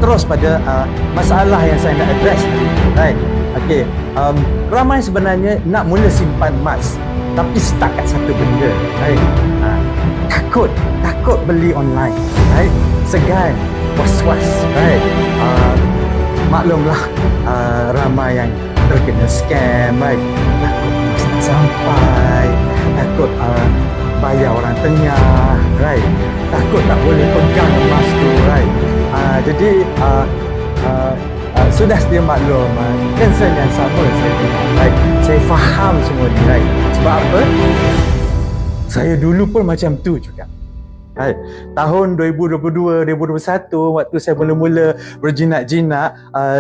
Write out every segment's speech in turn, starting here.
terus pada masalah yang saya nak address. Right. Okay. Ramai sebenarnya nak mula simpan emas tapi stuck kat satu benda. Right. Takut beli online. Right. Segan, was-was. Right. Maklumlah, ramai yang terkena scam. Right. Takut emas tak sampai. Takut bayar orang tengah. Right. Takut tak boleh pegang emas tu. Right. Jadi sudah sedia maklum, concern yang sama saya punya. Right. Saya faham semua ni. Right. Sebab apa? Saya dulu pun macam tu juga. Right. Tahun 2022, 2021 waktu saya mula-mula berjinak-jinak,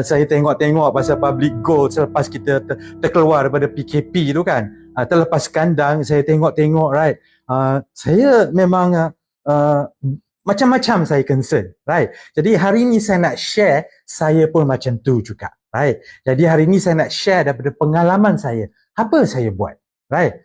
saya tengok-tengok pasal public gold selepas kita terkeluar daripada PKP tu kan. Terlepas kandang, saya tengok-tengok, right. Saya memang macam-macam saya concern, right. Jadi hari ni saya nak share, saya pun macam tu juga, right. Jadi hari ni saya nak share daripada pengalaman saya, apa saya buat, right.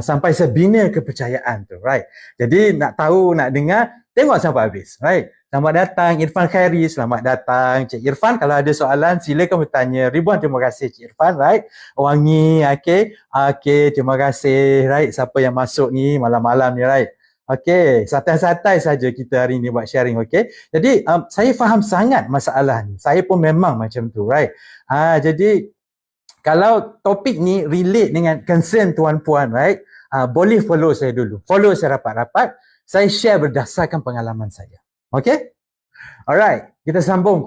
Sampai saya bina kepercayaan tu, right. Jadi nak tahu, nak dengar, tengok sampai habis, right. Selamat datang Irfan Khairi, selamat datang Cik Irfan. Kalau ada soalan silakan bertanya. Ribuan terima kasih Cik Irfan, right. Wangi, okey, terima kasih, right. Siapa yang masuk ni malam-malam ni, right. Okey, santai-santai saja kita hari ni buat sharing, okey. Jadi saya faham sangat masalah ni. Saya pun memang macam tu, right. Jadi kalau topik ni relate dengan concern tuan-puan, right, boleh follow saya dulu. Follow saya rapat-rapat. Saya share berdasarkan pengalaman saya. Okay? Alright, kita sambung.